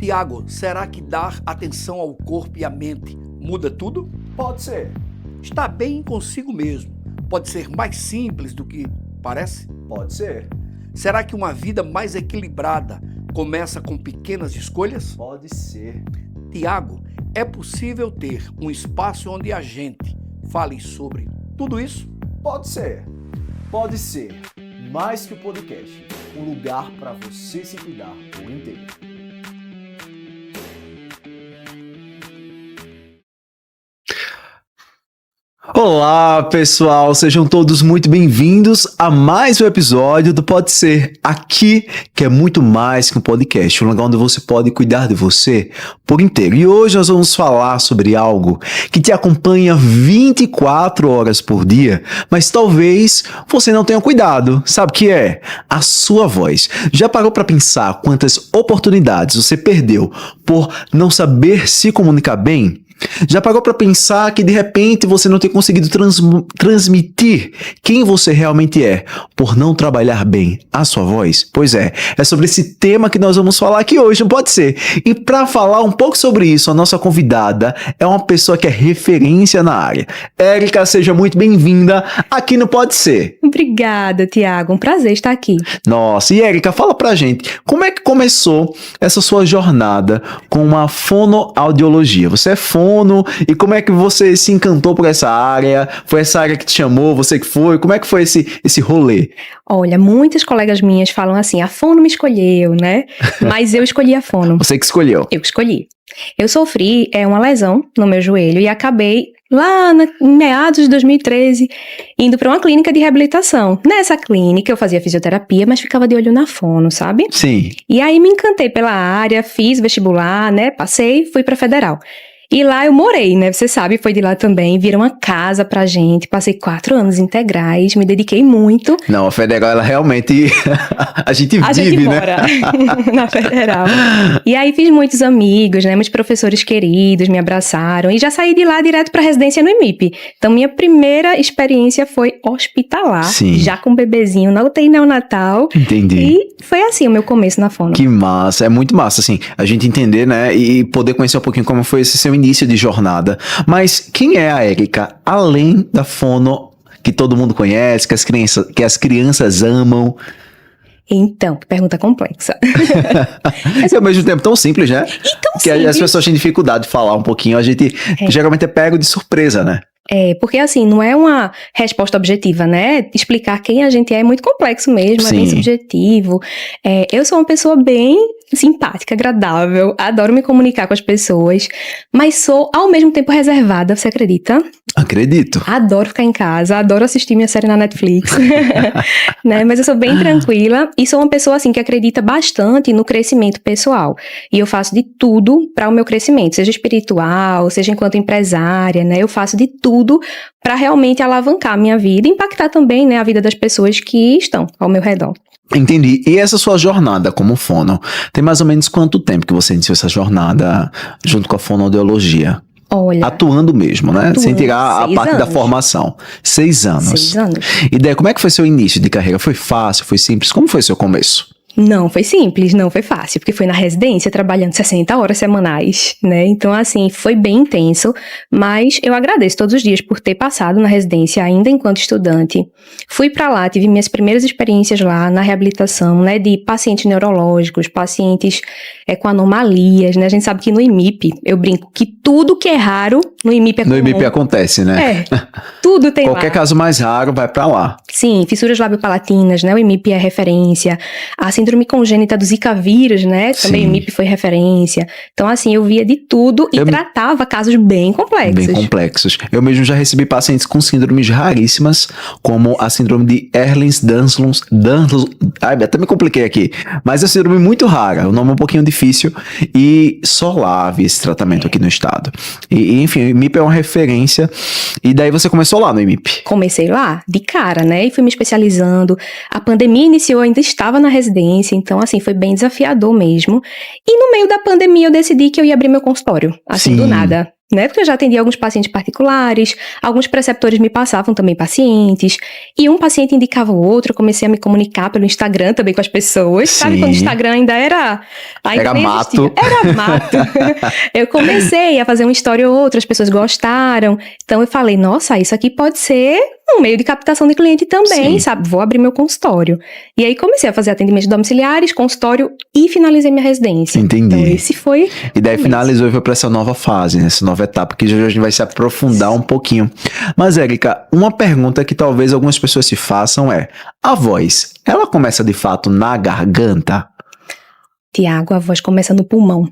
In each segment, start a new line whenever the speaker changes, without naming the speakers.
Tiago, será que dar atenção ao corpo e à mente muda tudo?
Pode ser.
Estar bem consigo mesmo pode ser mais simples do que parece?
Pode ser.
Será que uma vida mais equilibrada começa com pequenas escolhas?
Pode ser.
Tiago, é possível ter um espaço onde a gente fale sobre tudo isso?
Pode ser. Pode ser. Mais que o podcast. Um lugar para você se cuidar por inteiro.
Olá, pessoal, sejam todos muito bem-vindos a mais um episódio do Pode Ser, aqui que é muito mais que um podcast, um lugar onde você pode cuidar de você por inteiro. E hoje nós vamos falar sobre algo que te acompanha 24 horas por dia, mas talvez você não tenha cuidado. Sabe o que é? A sua voz. Já parou para pensar quantas oportunidades você perdeu por não saber se comunicar bem? Já parou para pensar que de repente você não ter conseguido transmitir quem você realmente é por não trabalhar bem a sua voz? Pois é sobre esse tema que nós vamos falar aqui hoje, não pode ser. E para falar um pouco sobre isso, a nossa convidada é uma pessoa que é referência na área. Érica, seja muito bem-vinda aqui no Pode Ser.
Obrigada, Tiago. Um prazer estar aqui.
Nossa, e Érica, fala pra gente, como é que começou essa sua jornada com a fonoaudiologia? Você é fono, e como é que você se encantou por essa área? Foi essa área que te chamou? Você que foi? Como é que foi esse rolê?
Olha, muitas colegas minhas falam assim, a fono me escolheu, né? Mas eu escolhi a fono.
Você que escolheu?
Eu escolhi. Eu sofri uma lesão no meu joelho e acabei lá em meados de 2013 indo para uma clínica de reabilitação. Nessa clínica eu fazia fisioterapia, mas ficava de olho na fono, sabe?
Sim.
E aí me encantei pela área, fiz vestibular, né? Passei, fui para Federal. E lá eu morei, né? Você sabe, foi de lá também. Viram uma casa pra gente. Passei 4 anos integrais, me dediquei muito.
Não, a Federal, ela realmente... a gente
mora, né? Na Federal. E aí fiz muitos amigos, né? Muitos professores queridos me abraçaram. E já saí de lá direto pra residência no IMIP. Então, minha primeira experiência foi hospitalar.
Sim.
Já com um bebezinho na UTI neonatal.
Entendi.
E foi assim o meu começo na fono.
Que massa, é muito massa, assim, a gente entender, né, e poder conhecer um pouquinho como foi esse seu início de jornada. Mas quem é a Érica, além da fono que todo mundo conhece, que as crianças amam?
Então, que pergunta complexa.
E ao mesmo tempo tão simples, né?
Então,
que as pessoas têm dificuldade de falar um pouquinho, a gente geralmente é pego de surpresa, né?
Porque assim, não é uma resposta objetiva, né? Explicar quem a gente é muito complexo mesmo,
Sim.
É bem subjetivo. Eu sou uma pessoa bem simpática, agradável, adoro me comunicar com as pessoas, mas sou ao mesmo tempo reservada, você acredita?
Acredito.
Adoro ficar em casa, adoro assistir minha série na Netflix, né? Mas eu sou bem tranquila e sou uma pessoa assim que acredita bastante no crescimento pessoal. E eu faço de tudo para o meu crescimento, seja espiritual, seja enquanto empresária, né? Eu faço de tudo para realmente alavancar a minha vida e impactar também, né, a vida das pessoas que estão ao meu redor.
Entendi. E essa sua jornada como fono, tem mais ou menos quanto tempo que você iniciou essa jornada junto com a fonoaudiologia?
Olha,
atuando mesmo, né?
atuando,
Sem tirar a
6
parte da
anos.
formação. 6 anos.
6 anos.
E daí, como é que foi seu início de carreira? Foi fácil? Foi simples? Como foi seu começo?
Não foi simples, não foi fácil, porque foi na residência, trabalhando 60 horas semanais, né? Então, assim, foi bem intenso, mas eu agradeço todos os dias por ter passado na residência ainda enquanto estudante. Fui pra lá, tive minhas primeiras experiências lá na reabilitação, né? De pacientes neurológicos, pacientes com anomalias, né? A gente sabe que no IMIP, eu brinco que tudo que é raro, no IMIP é comum.
No IMIP acontece, né?
Tudo tem
Qualquer
lá.
caso mais raro vai pra lá.
Sim, fissuras labiopalatinas, né? O IMIP é referência. A síndrome congênita do Zika vírus, né? Também
Sim.
o IMIP foi referência. Então, assim, eu via de tudo e tratava casos bem complexos.
Bem complexos. Eu mesmo já recebi pacientes com síndromes raríssimas, como a síndrome de Ehlers-Danlos. Ai, até me compliquei aqui. Mas é uma síndrome muito rara, o nome é um pouquinho difícil, e só lá havia esse tratamento aqui no estado. E, enfim, o IMIP é uma referência, e daí você começou lá no IMIP?
Comecei lá, de cara, né? E fui me especializando. A pandemia iniciou, ainda estava na residência, então, assim, foi bem desafiador mesmo. E no meio da pandemia eu decidi que eu ia abrir meu consultório, assim,
Sim.
do nada. né? Porque eu já atendi alguns pacientes particulares, alguns preceptores me passavam também pacientes, e um paciente indicava o outro, eu comecei a me comunicar pelo Instagram também com as pessoas, sabe?
Sim.
Quando o Instagram ainda era
nem mato.
Era mato. Eu comecei a fazer uma história ou outra, as pessoas gostaram, então eu falei, nossa, isso aqui pode ser um meio de captação de cliente também,
Sim.
sabe? Vou abrir meu consultório. E aí comecei a fazer atendimentos domiciliares, consultório e finalizei minha residência.
Entendi.
Então esse foi...
E daí finalizou e foi para essa nova fase, né? Essa nova etapa, que já a gente vai se aprofundar um pouquinho. Mas, Érica, uma pergunta que talvez algumas pessoas se façam é: a voz, ela começa de fato na garganta?
Tiago, a voz começa no pulmão.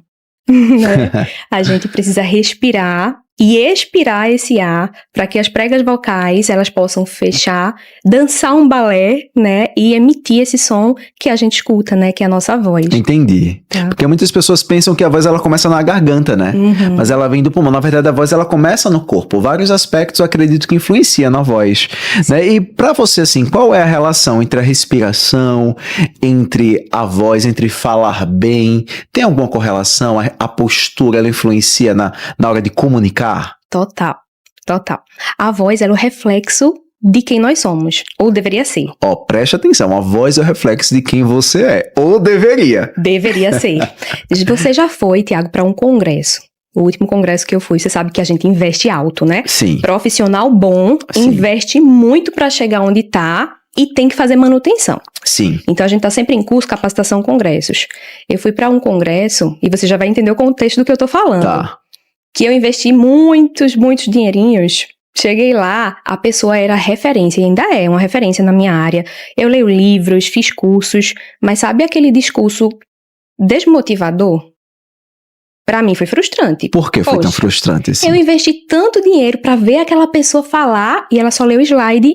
Né? A gente precisa respirar e expirar esse ar para que as pregas vocais elas possam fechar, dançar um balé, né, e emitir esse som que a gente escuta, né, que é a nossa voz.
Entendi.
Tá.
Porque muitas pessoas pensam que a voz ela começa na garganta, né?
Uhum.
Mas ela vem do pulmão. Na verdade, a voz ela começa no corpo. Vários aspectos eu acredito que influenciam na voz, né? E pra você, assim, qual é a relação entre a respiração, entre a voz, entre falar bem? Tem alguma correlação? A postura, ela influencia na hora de comunicar?
Total. A voz é o reflexo de quem nós somos, ou deveria ser.
Ó, preste atenção, a voz é o reflexo de quem você é, ou deveria.
Deveria ser. Você já foi, Tiago, para um congresso. O último congresso que eu fui, você sabe que a gente investe alto, né?
Sim.
Profissional bom,
Sim.
investe muito para chegar onde tá e tem que fazer manutenção.
Sim.
Então a gente tá sempre em curso, capacitação, congressos. Eu fui para um congresso, e você já vai entender o contexto do que eu tô falando.
Tá.
Que eu investi muitos dinheirinhos. Cheguei lá, a pessoa era referência, e ainda é uma referência na minha área. Eu leio livros, fiz cursos, mas sabe aquele discurso desmotivador? Pra mim foi frustrante.
Por que foi tão
Poxa,
frustrante assim?
eu investi tanto dinheiro pra ver aquela pessoa falar e ela só leu o slide,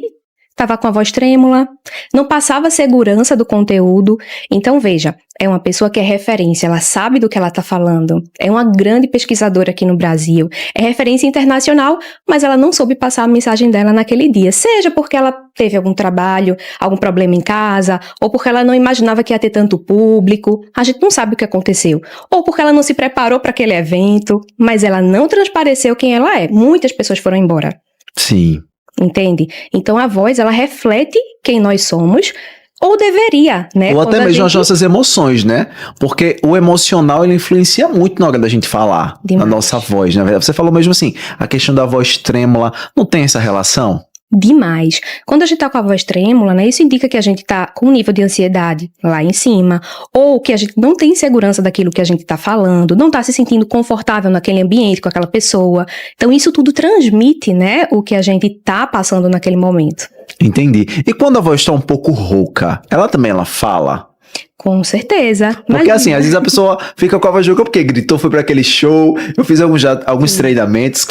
tava com a voz trêmula, não passava segurança do conteúdo. Então veja, é uma pessoa que é referência, ela sabe do que ela tá falando, é uma grande pesquisadora aqui no Brasil, é referência internacional, mas ela não soube passar a mensagem dela naquele dia, seja porque ela teve algum trabalho, algum problema em casa, ou porque ela não imaginava que ia ter tanto público, a gente não sabe o que aconteceu, ou porque ela não se preparou para aquele evento, mas ela não transpareceu quem ela é. Muitas pessoas foram embora.
Sim.
Entende? Então a voz, ela reflete quem nós somos, ou deveria, né?
Ou
Quando
até
a
mesmo as
gente-
nossas emoções, né? Porque o emocional, ele influencia muito na hora da gente falar,
Demais.
na nossa voz, na verdade. Você falou mesmo assim, a questão da voz trêmula, não tem essa relação?
Demais. Quando a gente tá com a voz trêmula, né, isso indica que a gente tá com um nível de ansiedade lá em cima, ou que a gente não tem segurança daquilo que a gente tá falando, não tá se sentindo confortável naquele ambiente com aquela pessoa. Então isso tudo transmite, né, o que a gente tá passando naquele momento.
Entendi. E quando a voz tá um pouco rouca, ela fala?
Com certeza.
Porque assim, às vezes a pessoa fica com a voz rouca porque gritou, foi pra aquele show. Eu fiz alguns treinamentos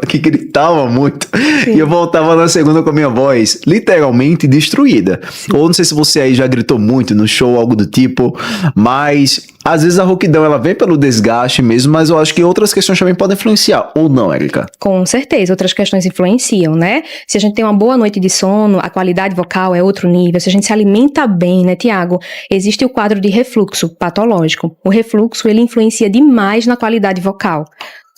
que gritava muito.
Sim.
E eu voltava na segunda com a minha voz literalmente destruída. Ou não sei se você aí já gritou muito no show, algo do tipo. Mas às vezes a rouquidão ela vem pelo desgaste mesmo, mas eu acho que outras questões também podem influenciar. Ou não, Érica?
Com certeza, outras questões influenciam, né? Se a gente tem uma boa noite de sono, a qualidade vocal é outro nível. Se a gente se alimenta bem, né, Tiago? Existe o quadro de refluxo patológico. O refluxo, ele influencia demais na qualidade vocal.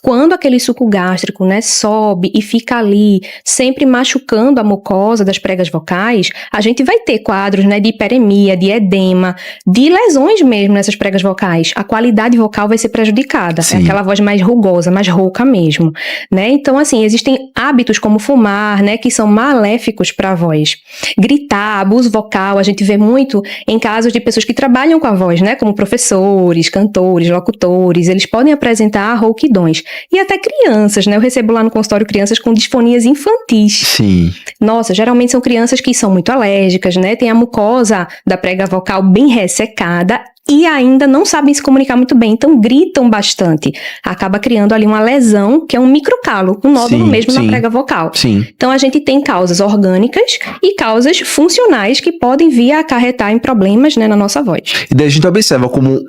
Quando aquele suco gástrico, né, sobe e fica ali, sempre machucando a mucosa das pregas vocais, a gente vai ter quadros, né, de hiperemia, de edema, de lesões mesmo nessas pregas vocais. A qualidade vocal vai ser prejudicada.
Sim.
É aquela voz mais rugosa, mais rouca mesmo, né? Então, assim, existem hábitos como fumar, né, que são maléficos para a voz. Gritar, abuso vocal, a gente vê muito em casos de pessoas que trabalham com a voz, né, como professores, cantores, locutores, eles podem apresentar rouquidões. E até crianças, né? Eu recebo lá no consultório crianças com disfonias infantis.
Sim.
Nossa, geralmente são crianças que são muito alérgicas, né? Tem a mucosa da prega vocal bem ressecada e ainda não sabem se comunicar muito bem, então gritam bastante. Acaba criando ali uma lesão, que é um microcalo, um nódulo
Sim,
mesmo
sim.
na prega vocal.
Sim.
Então a gente tem causas orgânicas e causas funcionais que podem vir a acarretar em problemas, né, na nossa voz.
E daí a gente observa como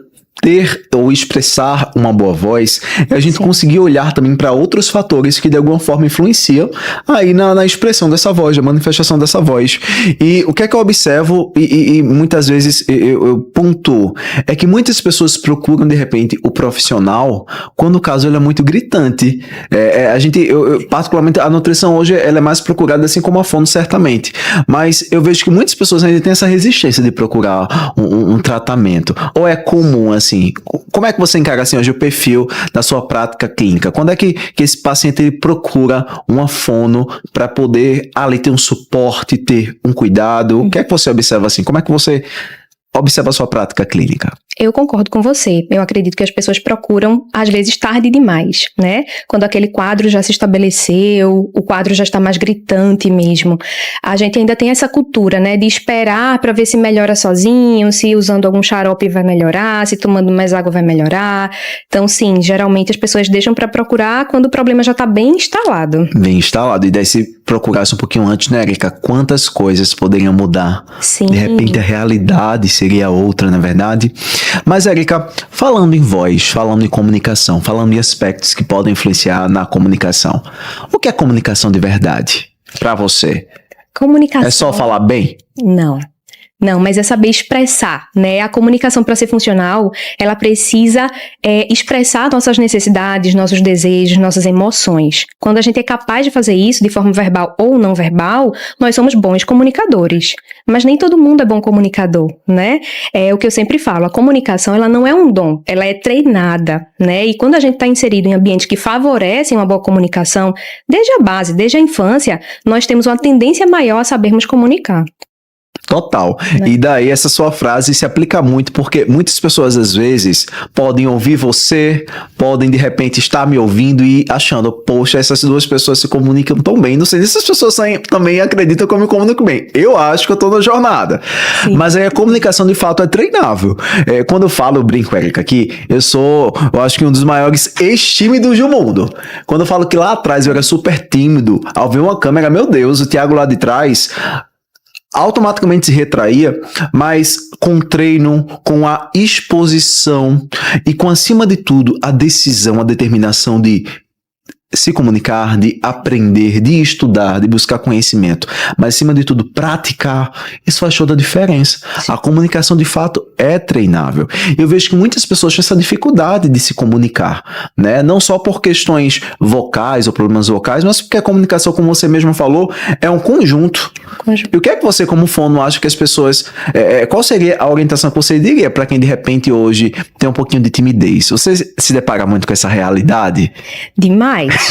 ter ou expressar uma boa voz é a gente conseguir olhar também para outros fatores que de alguma forma influenciam aí na expressão dessa voz, na manifestação dessa voz. E o que é que eu observo e muitas vezes eu pontuo é que muitas pessoas procuram de repente o profissional quando o caso ele é muito gritante. Particularmente a nutrição hoje ela é mais procurada assim como a fono certamente, mas eu vejo que muitas pessoas ainda têm essa resistência de procurar um tratamento. Ou é comum assim? Como é que você encara assim hoje o perfil da sua prática clínica? Quando é que esse paciente ele procura uma fono para poder ali ter um suporte, ter um cuidado? O que é que você observa assim? Como é que você observa a sua prática clínica?
Eu concordo com você. Eu acredito que as pessoas procuram, às vezes, tarde demais, né? Quando aquele quadro já se estabeleceu, o quadro já está mais gritante mesmo. A gente ainda tem essa cultura, né? De esperar para ver se melhora sozinho, se usando algum xarope vai melhorar, se tomando mais água vai melhorar. Então, sim, geralmente as pessoas deixam para procurar quando o problema já está bem instalado.
Bem instalado. E daí se procurasse um pouquinho antes, né, Erika? Quantas coisas poderiam mudar?
Sim.
De repente a realidade seria outra, na verdade. Mas, Erika, falando em voz, falando em comunicação, falando em aspectos que podem influenciar na comunicação, o que é comunicação de verdade para você?
Comunicação.
É só falar bem?
Não, mas é saber expressar, né? A comunicação, para ser funcional, ela precisa expressar nossas necessidades, nossos desejos, nossas emoções. Quando a gente é capaz de fazer isso de forma verbal ou não verbal, nós somos bons comunicadores. Mas nem todo mundo é bom comunicador, né? É o que eu sempre falo, a comunicação, ela não é um dom, ela é treinada, né? E quando a gente está inserido em ambientes que favorecem uma boa comunicação, desde a base, desde a infância, nós temos uma tendência maior a sabermos comunicar.
Total. E daí essa sua frase se aplica muito, porque muitas pessoas às vezes podem ouvir você, podem de repente estar me ouvindo e achando, poxa, essas duas pessoas se comunicam tão bem. Não sei se essas pessoas também acreditam que eu me comunico bem. Eu acho que eu tô na jornada. Sim. Mas aí a comunicação de fato é treinável. Quando eu falo, eu brinco, Erika, aqui, eu acho que um dos maiores ex-tímidos do mundo. Quando eu falo que lá atrás eu era super tímido, ao ver uma câmera, meu Deus, o Thiago lá de trás automaticamente se retraía, mas com treino, com a exposição e com, acima de tudo, a decisão, a determinação de se comunicar, de aprender, de estudar, de buscar conhecimento, mas acima de tudo praticar, isso faz toda a diferença. Sim. A comunicação de fato é treinável. Eu vejo que muitas pessoas têm essa dificuldade de se comunicar, né? Não só por questões vocais ou problemas vocais, mas porque a comunicação, como você mesmo falou, é um conjunto. E o que é que você, como fono, acha que as pessoas... qual seria a orientação que você diria para quem de repente hoje tem um pouquinho de timidez? Você se depara muito com essa realidade?
Demais,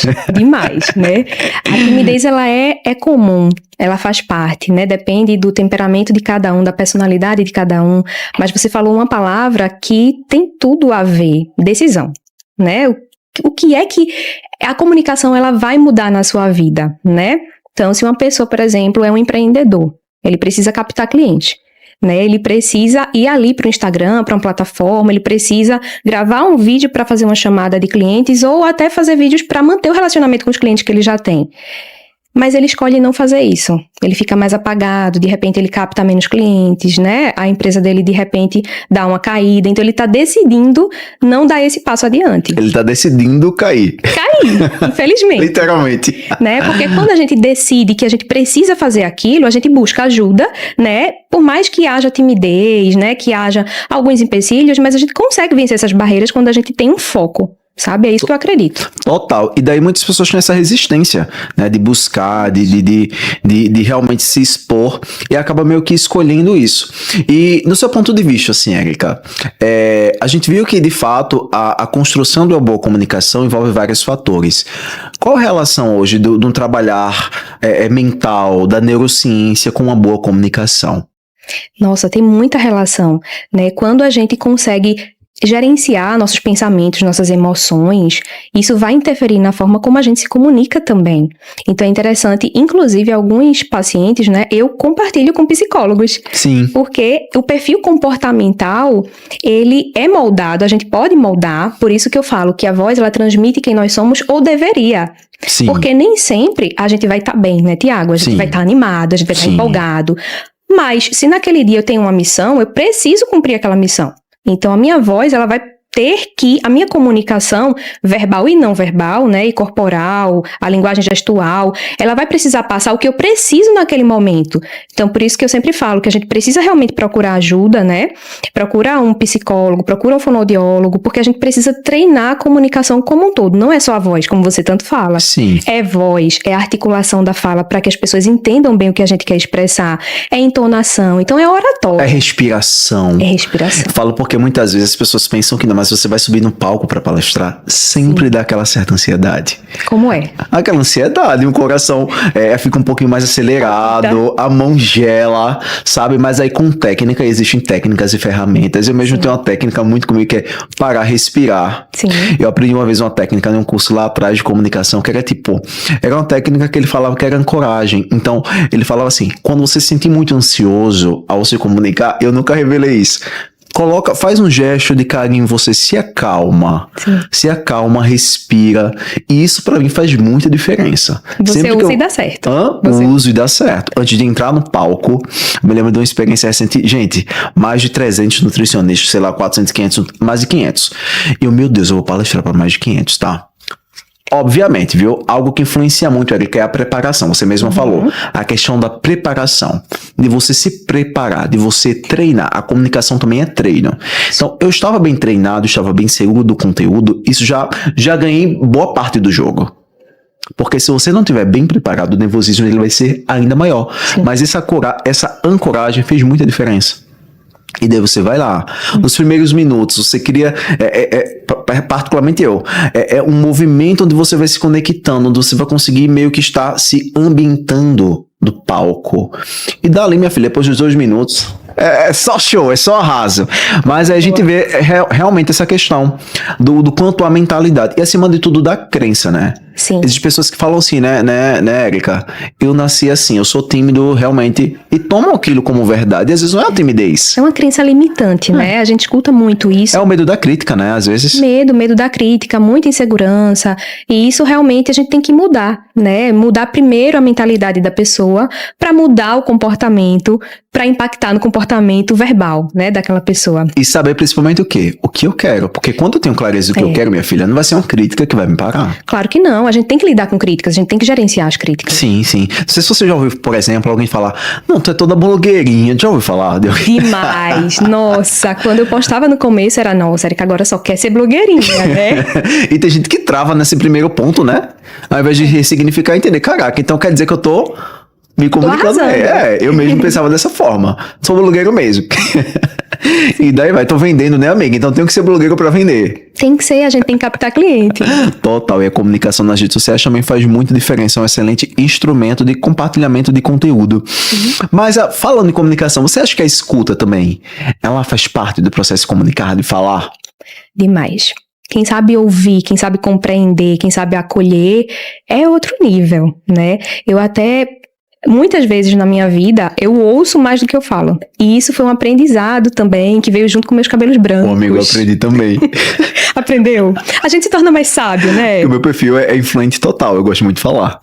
né? A timidez, ela é comum, ela faz parte, né? Depende do temperamento de cada um, da personalidade de cada um. Mas você falou uma palavra que tem tudo a ver, decisão, né? O que é que a comunicação, ela vai mudar na sua vida, né? Então, se uma pessoa, por exemplo, é um empreendedor, ele precisa captar cliente, né? Ele precisa ir ali para o Instagram, para uma plataforma, ele precisa gravar um vídeo para fazer uma chamada de clientes ou até fazer vídeos para manter o relacionamento com os clientes que ele já tem. Mas ele escolhe não fazer isso. Ele fica mais apagado, de repente ele capta menos clientes, né? A empresa dele, de repente, dá uma caída. Então, ele está decidindo não dar esse passo adiante.
Ele está decidindo cair.
Infelizmente.
Literalmente.
Né? Porque quando a gente decide que a gente precisa fazer aquilo, a gente busca ajuda, né? Por mais que haja timidez, né? Que haja alguns empecilhos, mas a gente consegue vencer essas barreiras quando a gente tem um foco. Sabe? É isso que eu acredito.
Total. E daí muitas pessoas têm essa resistência, né? De buscar, de realmente se expor e acaba meio que escolhendo isso. E no seu ponto de vista, assim, Erika, a gente viu que, de fato, a construção de uma boa comunicação envolve vários fatores. Qual a relação hoje do trabalhar mental, da neurociência com uma boa comunicação?
Nossa, tem muita relação, né? Quando a gente consegue gerenciar nossos pensamentos, nossas emoções, isso vai interferir na forma como a gente se comunica também. Então é interessante, inclusive alguns pacientes, né, eu compartilho com psicólogos.
Sim.
Porque o perfil comportamental, ele é moldado, a gente pode moldar, por isso que eu falo que a voz, ela transmite quem nós somos ou deveria.
Sim.
Porque nem sempre a gente vai estar bem, né, Tiago? A gente vai estar animado, a gente vai estar empolgado. Mas se naquele dia eu tenho uma missão, eu preciso cumprir aquela missão. Então, a minha voz, ela vai ter que, a minha comunicação verbal e não verbal, né, e corporal, a linguagem gestual, ela vai precisar passar o que eu preciso naquele momento. Então, por isso que eu sempre falo que a gente precisa realmente procurar ajuda, né, procura um psicólogo, procura um fonoaudiólogo, porque a gente precisa treinar a comunicação como um todo, não é só a voz, como você tanto fala.
Sim.
É voz, é a articulação da fala para que as pessoas entendam bem o que a gente quer expressar, é entonação, então é oratório.
É respiração.
É respiração.
Falo porque muitas vezes as pessoas pensam que não, mas você vai subir no palco para palestrar, sempre dá aquela certa ansiedade.
Como é?
Aquela ansiedade, o coração fica um pouquinho mais acelerado, a mão gela, sabe? Mas aí com técnica, existem técnicas e ferramentas. Eu mesmo tenho uma técnica muito comigo que é parar, respirar.
Sim.
Eu aprendi uma vez uma técnica num curso lá atrás de comunicação, que era uma técnica que ele falava que era ancoragem. Então, ele falava assim, quando você se sentir muito ansioso ao se comunicar, eu nunca revelei isso. Faz um gesto de carinho em você, se acalma.
Sim.
Se acalma, respira. E isso pra mim faz muita diferença.
Você usa e dá certo.
Uso e dá certo. Antes de entrar no palco, eu me lembro de uma experiência recente. Gente, mais de 300 nutricionistas, sei lá, 400, 500, mais de 500. E eu, meu Deus, eu vou palestrar pra mais de 500, tá? Obviamente, viu? Algo que influencia muito, Erika, é a preparação. Você mesma falou. A questão da preparação. De você se preparar, de você treinar. A comunicação também é treino. Então, eu estava bem treinado, estava bem seguro do conteúdo. Isso já ganhei boa parte do jogo. Porque se você não estiver bem preparado, o nervosismo ele vai ser ainda maior. Sim. Mas essa ancoragem fez muita diferença. E daí você vai lá, nos primeiros minutos, você cria, particularmente eu, um movimento onde você vai se conectando, onde você vai conseguir meio que estar se ambientando do palco. E dali, minha filha, depois dos 2 minutos, é só show, é só arraso. Mas aí a gente vê realmente essa questão do quanto a mentalidade, e acima de tudo da crença, né?
Sim.
Existem pessoas que falam assim, né, Erika? Eu nasci assim, eu sou tímido realmente, e tomam aquilo como verdade, e às vezes não é uma timidez.
É uma crença limitante, né? A gente escuta muito isso.
É o medo da crítica, né, às vezes.
Medo da crítica, muita insegurança, e isso realmente a gente tem que mudar, né? Mudar primeiro a mentalidade da pessoa, para mudar o comportamento, para impactar no comportamento verbal, né, daquela pessoa.
E saber principalmente o quê? O que eu quero, porque quando eu tenho clareza do que eu quero, minha filha, não vai ser uma crítica que vai me parar.
Claro que não. A gente tem que lidar com críticas, a gente tem que gerenciar as críticas.
Sim. Não sei se você já ouviu, por exemplo, alguém falar, não, tu é toda blogueirinha. Já ouviu falar?
Demais. Nossa, quando eu postava no começo era, nossa, Erika agora só quer ser blogueirinha, né?
E tem gente que trava nesse primeiro ponto, né? Ao invés de ressignificar e entender, caraca, então quer dizer que eu tô me comunicando. Eu mesmo pensava dessa forma. Sou blogueiro mesmo. E daí tô vendendo, né, amiga? Então tenho que ser blogueiro pra vender.
Tem que ser, a gente tem que captar cliente.
Total, e a comunicação nas redes sociais também faz muita diferença, é um excelente instrumento de compartilhamento de conteúdo. Mas falando em comunicação, você acha que a escuta também, ela faz parte do processo de comunicar, de falar?
Demais. Quem sabe ouvir, quem sabe compreender, quem sabe acolher, é outro nível, né? Muitas vezes na minha vida, eu ouço mais do que eu falo. E isso foi um aprendizado também, que veio junto com meus cabelos brancos.
Ô, amigo, eu aprendi também.
Aprendeu? A gente se torna mais sábio, né?
O meu perfil é influente total, eu gosto muito de falar.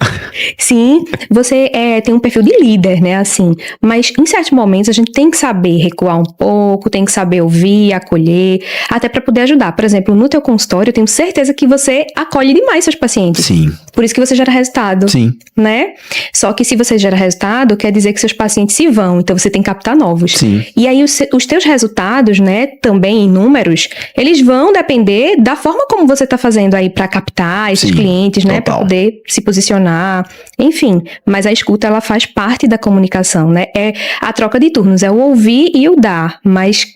Sim, você tem um perfil de líder, né, assim. Mas em certos momentos a gente tem que saber recuar um pouco, tem que saber ouvir, acolher, até para poder ajudar. Por exemplo, no teu consultório, eu tenho certeza que você acolhe demais seus pacientes.
Sim.
Por isso que você gera resultado.
Sim.
Né? Só que se você gera resultado, quer dizer que seus pacientes se vão, então você tem que captar novos.
Sim.
E aí os teus resultados, né, também em números, eles vão depender da forma como você tá fazendo aí para captar esses clientes, né, para poder se posicionar, enfim. Mas a escuta, ela faz parte da comunicação, né? É a troca de turnos, é o ouvir e o dar, mas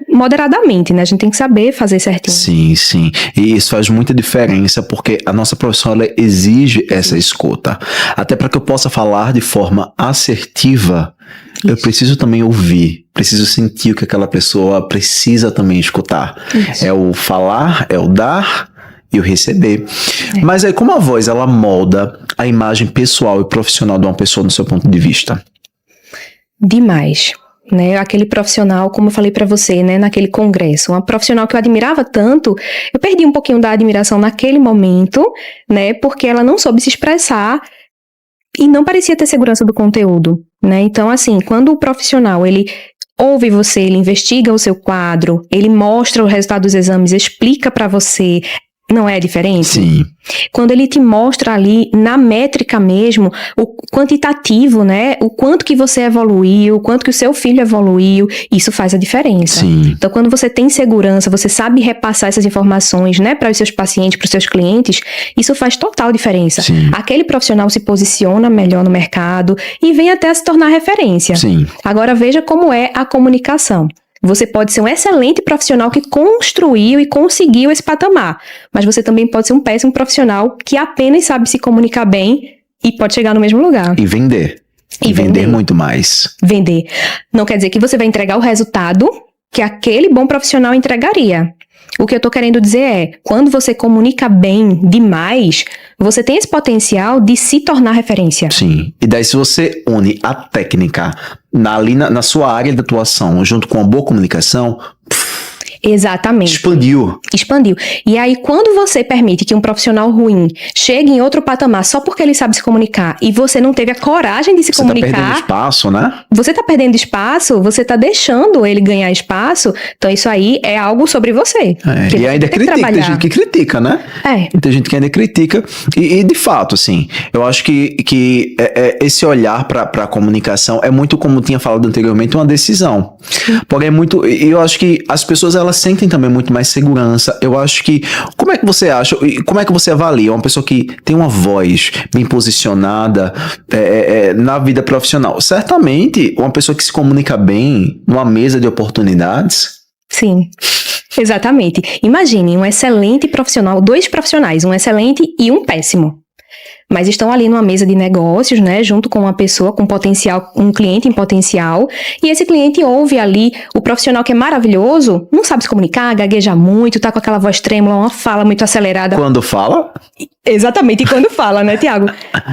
moderadamente, né? A gente tem que saber fazer certinho.
Sim. E isso faz muita diferença porque a nossa profissão, ela exige essa escuta. Até para que eu possa falar de forma assertiva, isso. Eu preciso também ouvir, preciso sentir o que aquela pessoa precisa também escutar. Isso. É o falar, é o dar e o receber. Mas aí como a voz, ela molda a imagem pessoal e profissional de uma pessoa no seu ponto de vista?
Demais. Né, aquele profissional, como eu falei pra você, né, naquele congresso, uma profissional que eu admirava tanto, eu perdi um pouquinho da admiração naquele momento, né, porque ela não soube se expressar e não parecia ter segurança do conteúdo, né, então assim, quando o profissional, ele ouve você, ele investiga o seu quadro, ele mostra o resultado dos exames, explica para você. Não é diferente?
Sim.
Quando ele te mostra ali, na métrica mesmo, o quantitativo, né? O quanto que você evoluiu, o quanto que o seu filho evoluiu, isso faz a diferença.
Sim.
Então, quando você tem segurança, você sabe repassar essas informações, né? Para os seus pacientes, para os seus clientes, isso faz total diferença.
Sim.
Aquele profissional se posiciona melhor no mercado e vem até a se tornar referência.
Sim.
Agora, veja como é a comunicação. Você pode ser um excelente profissional que construiu e conseguiu esse patamar, mas você também pode ser um péssimo profissional que apenas sabe se comunicar bem e pode chegar no mesmo lugar.
E vender. E vender muito mais.
Vender. Não quer dizer que você vai entregar o resultado que aquele bom profissional entregaria. O que eu tô querendo dizer é, quando você comunica bem demais, você tem esse potencial de se tornar referência.
Sim. E daí, se você une a técnica na sua área de atuação, junto com uma boa comunicação,
Exatamente.
Expandiu.
E aí, quando você permite que um profissional ruim chegue em outro patamar só porque ele sabe se comunicar e você não teve a coragem de se comunicar...
Você tá perdendo espaço, né?
Você tá perdendo espaço, você tá deixando ele ganhar espaço, então isso aí é algo sobre você.
E ainda critica, tem gente que critica, né? Tem gente que ainda critica. E de fato, assim, eu acho que esse olhar pra comunicação é muito, como tinha falado anteriormente, uma decisão. Porém, eu acho que as pessoas, elas sentem também muito mais segurança. Eu acho que, como é que você acha, como é que você avalia uma pessoa que tem uma voz bem posicionada na vida profissional? Certamente, uma pessoa que se comunica bem numa mesa de oportunidades.
Sim, exatamente. Imagine um excelente profissional, 2 profissionais, um excelente e um péssimo. Mas estão ali numa mesa de negócios, né, junto com uma pessoa com potencial, um cliente em potencial, e esse cliente ouve ali o profissional que é maravilhoso, não sabe se comunicar, gagueja muito, tá com aquela voz trêmula, uma fala muito acelerada.
Quando fala?
Exatamente, e quando fala, né, Tiago?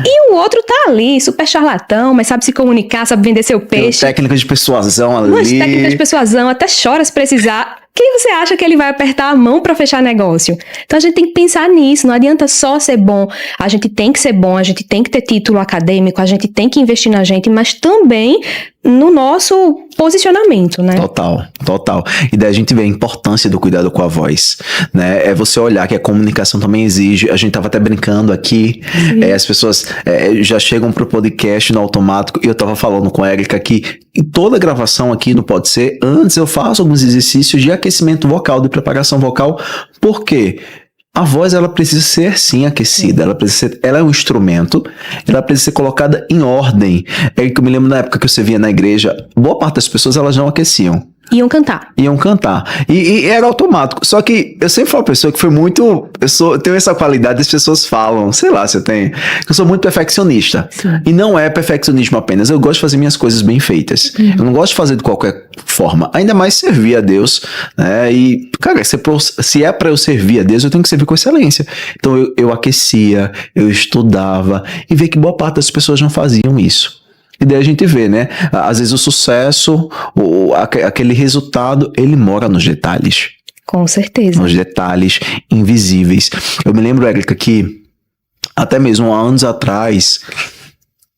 E o outro tá ali, super charlatão, mas sabe se comunicar, sabe vender seu peixe.
Tem técnicas de persuasão ali.
Umas técnicas de persuasão, até chora se precisar. Quem você acha que ele vai apertar a mão para fechar negócio? Então a gente tem que pensar nisso, não adianta só ser bom, a gente tem que ser bom, a gente tem que ter título acadêmico, a gente tem que investir na gente, mas também no nosso posicionamento, né?
Total. E daí a gente vê a importância do cuidado com a voz, né? É você olhar que a comunicação também exige, a gente tava até brincando aqui, as pessoas já chegam pro podcast no automático, e eu tava falando com a Érica que em toda gravação aqui no Pode Ser, antes eu faço alguns exercícios de aquecimento vocal, de preparação vocal, por quê? A voz, ela precisa ser, sim, aquecida. Ela é um instrumento, ela precisa ser colocada em ordem. É que eu me lembro na época que você via na igreja, boa parte das pessoas, elas não aqueciam.
Iam cantar.
E era automático. Só que eu sempre fui uma pessoa que foi muito... Eu tenho essa qualidade, as pessoas falam, sei lá se eu tenho, que eu sou muito perfeccionista.
Sim.
E não é perfeccionismo apenas, eu gosto de fazer minhas coisas bem feitas. Eu não gosto de fazer de qualquer forma. Ainda mais servir a Deus, né? E, cara, se é pra eu servir a Deus, eu tenho que servir com excelência. Então eu aquecia, eu estudava, e vi que boa parte das pessoas não faziam isso. E daí a gente vê, né? Às vezes o sucesso, aquele resultado, ele mora nos detalhes.
Com certeza.
Nos detalhes invisíveis. Eu me lembro, Érica, que até mesmo há anos atrás,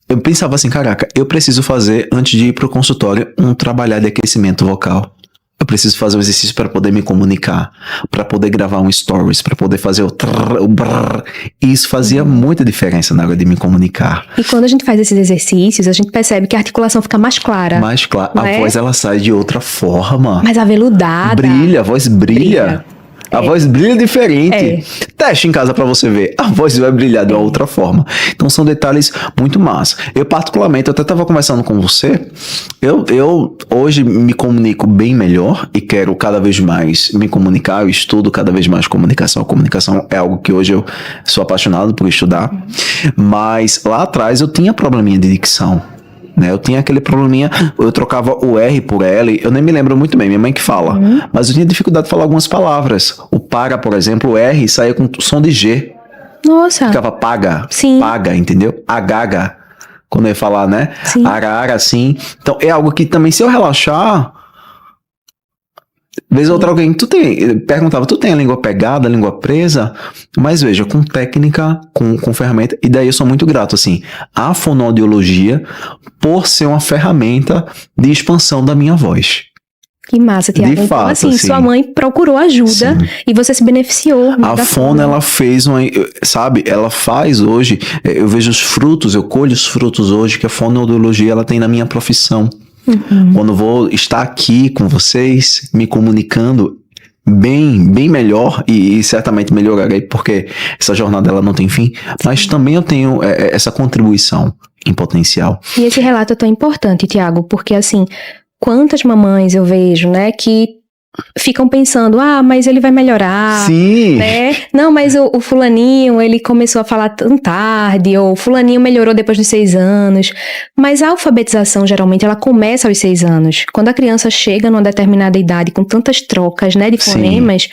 eu pensava assim, caraca, eu preciso fazer, antes de ir pro consultório, um trabalhar de aquecimento vocal. Eu preciso fazer um exercício para poder me comunicar, para poder gravar um stories, para poder fazer o brrr. E isso fazia muita diferença na hora de me comunicar.
E quando a gente faz esses exercícios, a gente percebe que a articulação fica mais clara.
Mais clara. A voz, ela sai de outra forma.
Mais aveludada.
Brilha, a voz brilha. A voz brilha diferente. Teste em casa pra você ver. A voz vai brilhar de uma outra forma. Então são detalhes muito massa. Eu particularmente, eu até estava conversando com você, eu hoje me comunico bem melhor e quero cada vez mais me comunicar. Eu estudo cada vez mais comunicação. A comunicação é algo que hoje eu sou apaixonado por estudar. Mas lá atrás eu tinha probleminha de dicção. Né? Eu tinha aquele probleminha, eu trocava o R por L, eu nem me lembro muito bem, minha mãe que fala, mas eu tinha dificuldade de falar algumas palavras. O para, por exemplo, o R saía com som de G.
Nossa.
Ficava paga,
Sim.
Paga, entendeu? Agaga, quando eu ia falar, né?
Sim.
Arara, assim. Então é algo que também, se eu relaxar, Vez ou outra alguém, perguntava, tu tem a língua pegada, a língua presa? Mas veja, com técnica, com ferramenta, e daí eu sou muito grato, assim, à fonoaudiologia por ser uma ferramenta de expansão da minha voz.
Que massa, Tiago.
De
então,
fato,
assim,
assim.
sua mãe procurou ajuda
Sim.
e você se beneficiou.
A fono, ela fez ela faz hoje, eu vejo os frutos, eu colho os frutos hoje que a fonoaudiologia, ela tem na minha profissão. Quando eu vou estar aqui com vocês, me comunicando bem melhor, e certamente melhorarei, porque essa jornada ela não tem fim, mas também eu tenho essa contribuição em potencial.
E esse relato é tão importante, Tiago, porque assim, quantas mamães eu vejo, né, que ficam pensando, mas ele vai melhorar,
Sim.
né? Não, mas o fulaninho, ele começou a falar tão tarde, ou o fulaninho melhorou depois dos 6 anos. Mas a alfabetização, geralmente, ela começa aos 6 anos. Quando a criança chega numa determinada idade, com tantas trocas, né, de fonemas,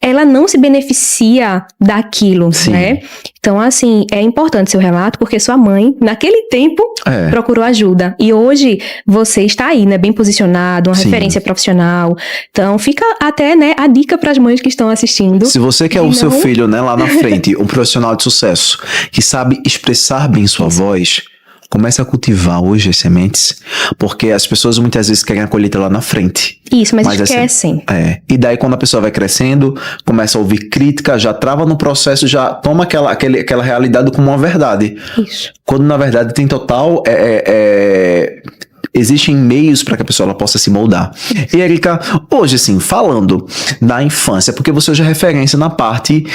ela não se beneficia daquilo,
Sim.
né? Então, assim, é importante seu relato, porque sua mãe, naquele tempo, procurou ajuda. E hoje, você está aí, né? Bem posicionado, uma referência profissional. Então, fica até, né, a dica para as mães que estão assistindo.
Se você quer o seu filho, né, lá na frente, um profissional de sucesso, que sabe expressar bem sua voz, comece a cultivar hoje as sementes, porque as pessoas muitas vezes querem a colheita lá na frente.
Isso, mas esquecem.
E daí quando a pessoa vai crescendo, começa a ouvir crítica, já trava no processo, já toma aquela realidade como uma verdade.
Isso.
Quando na verdade tem total... Existem meios para que a pessoa ela possa se moldar. E Erika, hoje assim, falando da infância, porque você hoje é referência na parte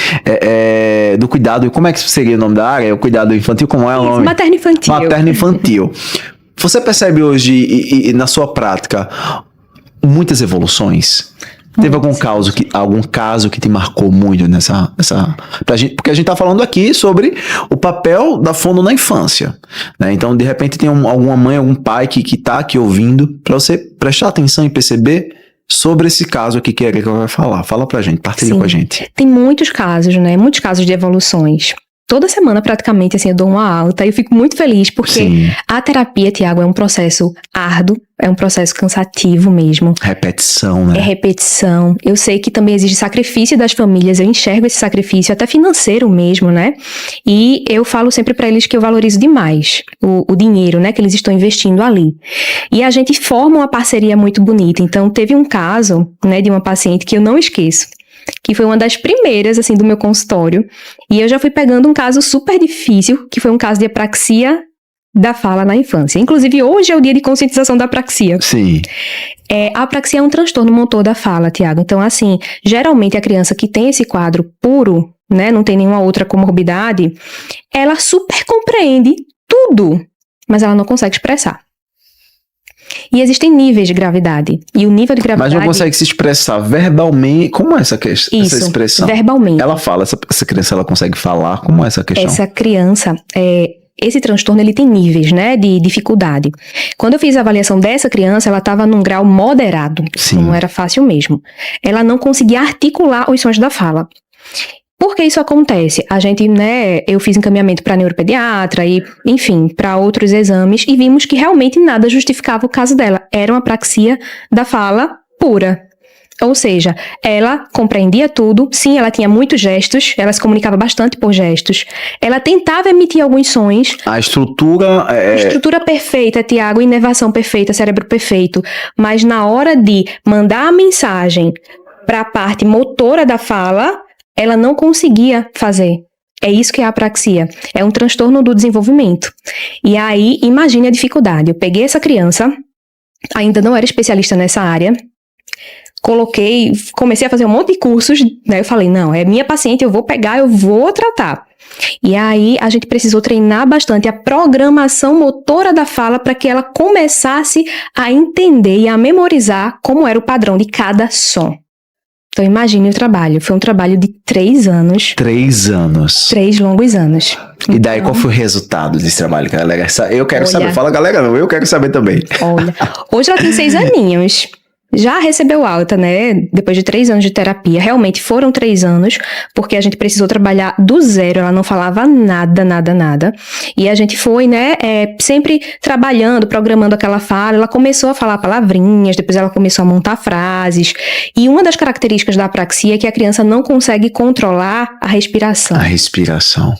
do cuidado, como é que seria o nome da área? O cuidado infantil, como é o nome?
Materno-infantil.
Materno-infantil. Você percebe hoje, e na sua prática, muitas evoluções? Teve algum caso que te marcou muito porque a gente tá falando aqui sobre o papel da fono na infância, né? Então, de repente, tem alguma mãe, algum pai que tá aqui ouvindo, para você prestar atenção e perceber sobre esse caso aqui que a Erika vai falar. Fala pra gente, partilha com a gente.
Tem muitos casos, né? Muitos casos de evoluções. Toda semana, praticamente, assim, eu dou uma alta e eu fico muito feliz, porque a terapia, Tiago, é um processo árduo, é um processo cansativo mesmo.
Repetição, né?
É repetição. Eu sei que também exige sacrifício das famílias, eu enxergo esse sacrifício, até financeiro mesmo, né? E eu falo sempre pra eles que eu valorizo demais o dinheiro, né, que eles estão investindo ali. E a gente forma uma parceria muito bonita. Então, teve um caso, né, de uma paciente que eu não esqueço, que foi uma das primeiras, assim, do meu consultório. E eu já fui pegando um caso super difícil, que foi um caso de apraxia da fala na infância. Inclusive, hoje é o dia de conscientização da apraxia.
Sim.
A apraxia é um transtorno motor da fala, Tiago. Então, assim, geralmente a criança que tem esse quadro puro, né, não tem nenhuma outra comorbidade, ela super compreende tudo, mas ela não consegue expressar. E existem níveis de gravidade. E o nível de gravidade...
Mas não consegue se expressar verbalmente. Como é essa expressão?
Verbalmente.
Ela fala, essa criança ela consegue falar? Como é essa questão?
Essa criança, esse transtorno, ele tem níveis, né, de dificuldade. Quando eu fiz a avaliação dessa criança, ela estava num grau moderado.
Sim.
Não era fácil mesmo. Ela não conseguia articular os sons da fala. Por que isso acontece? A gente, né, eu fiz encaminhamento para neuropediatra e, enfim, para outros exames e vimos que realmente nada justificava o caso dela. Era uma apraxia da fala pura. Ou seja, ela compreendia tudo, sim, ela tinha muitos gestos, ela se comunicava bastante por gestos, ela tentava emitir alguns sons.
A estrutura...
Estrutura perfeita, Tiago, inervação perfeita, cérebro perfeito, mas na hora de mandar a mensagem para a parte motora da fala, ela não conseguia fazer. É isso que é a apraxia. É um transtorno do desenvolvimento. E aí, imagine a dificuldade. Eu peguei essa criança, ainda não era especialista nessa área, comecei a fazer um monte de cursos, daí eu falei, não, é minha paciente, eu vou pegar, eu vou tratar. E aí, a gente precisou treinar bastante a programação motora da fala para que ela começasse a entender e a memorizar como era o padrão de cada som. Então, imagine o trabalho. Foi um trabalho de 3 anos.
3 anos.
3 longos anos.
E daí, qual foi o resultado desse trabalho, galera? Eu quero saber. Fala, galera, eu quero saber também.
Olha, hoje ela tem 6 aninhos. já recebeu alta, né? Depois de 3 anos de terapia. Realmente foram 3 anos, porque a gente precisou trabalhar do zero. Ela não falava nada. E a gente foi, né, sempre trabalhando, programando aquela fala. Ela começou a falar palavrinhas, depois ela começou a montar frases. E uma das características da apraxia é que a criança não consegue controlar a respiração.
A respiração.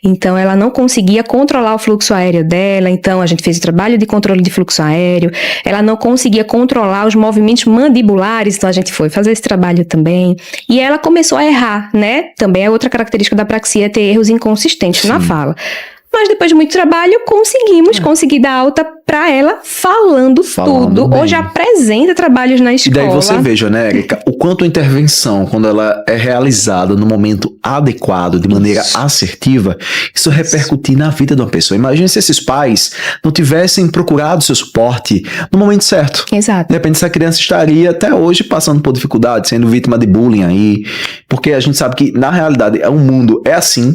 Então, ela não conseguia controlar o fluxo aéreo dela. Então, a gente fez o trabalho de controle de fluxo aéreo. Ela não conseguia controlar os movimentos mandibulares. Então, a gente foi fazer esse trabalho também. E ela começou a errar, né? Também é outra característica da apraxia, ter erros inconsistentes na fala. Mas depois de muito trabalho, consegui dar alta pra ela falando tudo.
Bem.
Hoje apresenta trabalhos na escola.
E daí você veja, né, Érica, o quanto a intervenção, quando ela é realizada no momento adequado, de maneira assertiva, isso repercutir na vida de uma pessoa. Imagina se esses pais não tivessem procurado seu suporte no momento certo.
Exato.
De repente essa criança estaria até hoje passando por dificuldade, sendo vítima de bullying aí, porque a gente sabe que na realidade o mundo é assim.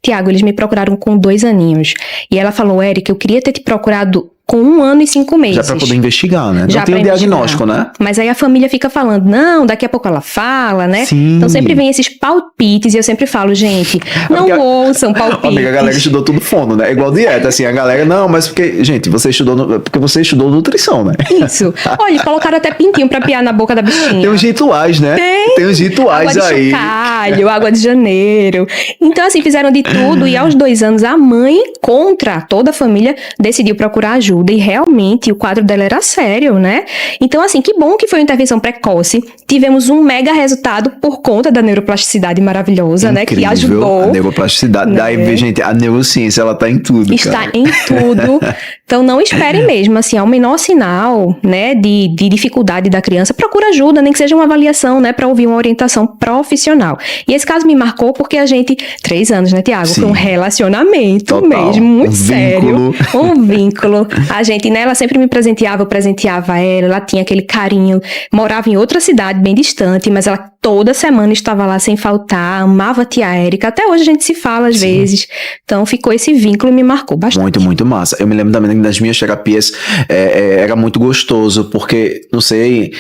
Tiago, eles me procuraram com 2 aninhos. E ela falou, Érica, eu queria ter te procurado com 1 ano e 5 meses.
Já pra poder investigar, né?
Já
não tem o diagnóstico, né?
Mas aí a família fica falando, não, daqui a pouco ela fala, né?
Sim.
Então sempre vem esses palpites e eu sempre falo, gente, não ouçam palpites.
Amiga, a galera estudou tudo fono, né? É igual dieta, assim, a galera, não, mas porque, gente, porque você estudou nutrição, né?
Isso. Olha, colocaram até pintinho pra piar na boca da bichinha.
Tem uns rituais, né? Tem uns rituais
água
aí.
De chocalho, água de janeiro. Então, assim, fizeram de tudo e aos 2 anos a mãe, contra toda a família, decidiu procurar ajuda e realmente o quadro dela era sério, né? Então, assim, que bom que foi uma intervenção precoce. Tivemos um mega resultado por conta da neuroplasticidade maravilhosa,
Incrível,
né? Que ajudou.
A neuroplasticidade.
Né?
Daí, gente, a neurociência, ela tá em tudo,
Está
cara.
em tudo. Então, não esperem mesmo, assim, ao menor sinal, né, de dificuldade da criança, procura ajuda, nem que seja uma avaliação, né, para ouvir uma orientação profissional. E esse caso me marcou porque a gente, 3 anos, né, Tiago?
Sim.
Foi um relacionamento
Total.
mesmo, muito
Vínculo.
sério. Um vínculo. A gente, né, ela sempre me presenteava, eu presenteava ela tinha aquele carinho, morava em outra cidade, bem distante, mas ela toda semana estava lá sem faltar, amava a tia Érica, até hoje a gente se fala às vezes, então ficou esse vínculo e me marcou bastante.
Muito, muito massa. Eu me lembro também das minhas terapias, era muito gostoso, porque, não sei,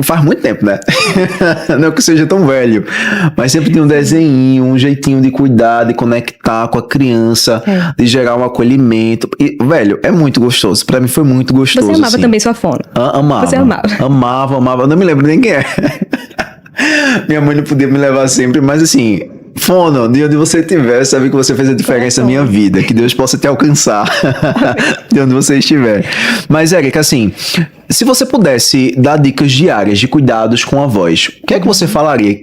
faz muito tempo, né? Não que eu seja tão velho, mas sempre tem um desenho, um jeitinho de cuidar, de conectar com a criança, de gerar um acolhimento. E, velho, é muito gostoso. Pra mim foi muito gostoso.
Você amava
assim.
também sua fono?
Amava.
Você amava?
Amava. Eu não me lembro nem quem é. Minha mãe não podia me levar sempre, mas assim... Fono, de onde você estiver, sabe que você fez a diferença na minha vida. Que Deus possa te alcançar de onde você estiver. Mas, Érica, assim, se você pudesse dar dicas diárias de cuidados com a voz, o que é que você falaria?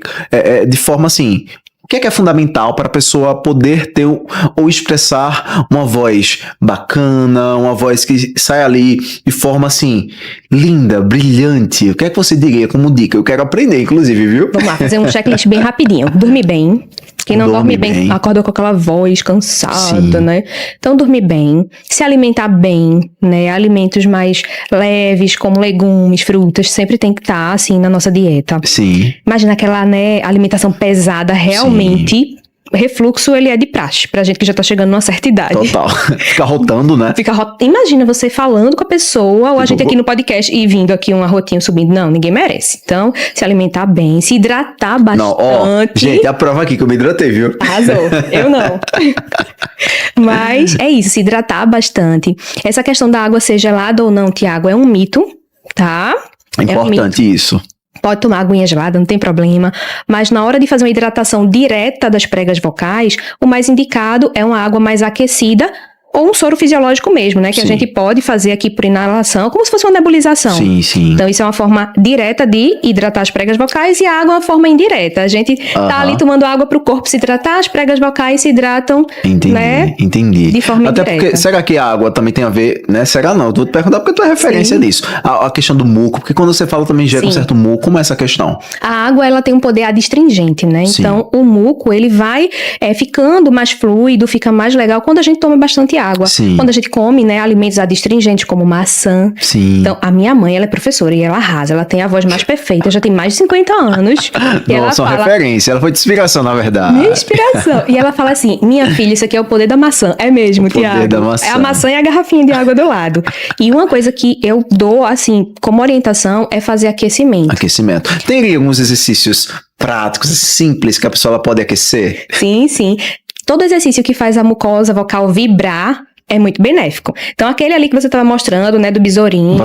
De forma assim... O que é fundamental para a pessoa poder ter ou expressar uma voz bacana, uma voz que sai ali de forma assim, linda, brilhante? O que é que você diria como dica? Eu quero aprender, inclusive, viu?
Vamos lá, fazer um checklist bem rapidinho. Dormir bem. Quem não dorme bem, acorda com aquela voz cansada, né? Então, dormir bem, se alimentar bem, né? Alimentos mais leves, como legumes, frutas, sempre tem que estar, assim, na nossa dieta.
Sim.
Imagina aquela, né, alimentação pesada, realmente... Sim. Refluxo, ele é de praxe, pra gente que já tá chegando numa certa idade.
Total. Fica rotando, né?
Imagina você falando com a pessoa, ou a gente aqui no podcast e vindo aqui um arrotinho subindo. Não, ninguém merece. Então, se alimentar bem, se hidratar bastante.
Não, gente, a prova aqui que eu me hidratei, viu?
Arrasou. Eu não. Mas é isso, se hidratar bastante. Essa questão da água ser gelada ou não, Tiago, é um mito, tá?
É importante isso.
Pode tomar aguinha gelada, não tem problema. Mas na hora de fazer uma hidratação direta das pregas vocais, o mais indicado é uma água mais aquecida ou um soro fisiológico mesmo, né? Que a gente pode fazer aqui por inalação, como se fosse uma nebulização.
Sim.
Então, isso é uma forma direta de hidratar as pregas vocais e a água é uma forma indireta. A gente tá ali tomando água pro corpo se hidratar, as pregas vocais se hidratam, né?
Entendi.
De forma
até
indireta.
Porque, será que a água também tem a ver, né? Será não? Eu vou te perguntar porque tu é referência disso. A questão do muco, porque quando você fala também gera um certo muco, como é essa questão?
A água, ela tem um poder adstringente, né? Então, o muco, ele vai ficando mais fluido, fica mais legal quando a gente toma bastante água. água.
Sim.
Quando a gente come, né, alimentos adstringentes como maçã.
Sim.
Então, a minha mãe, ela é professora e ela arrasa. Ela tem a voz mais perfeita, já tem mais de 50 anos. E ela
Nossa, uma
fala...
referência. Ela foi de inspiração, na verdade.
Minha inspiração. E ela fala assim, minha filha, isso aqui é o poder da maçã. É mesmo,
O poder
Tiago.
da maçã.
É a maçã e a garrafinha de água do lado. E uma coisa que eu dou, assim, como orientação, é fazer aquecimento.
Aquecimento. Tem alguns exercícios práticos, simples, que a pessoa ela pode aquecer?
Sim, sim. Todo exercício que faz a mucosa vocal vibrar é muito benéfico. Então, aquele ali que você estava mostrando, né, do besourinho.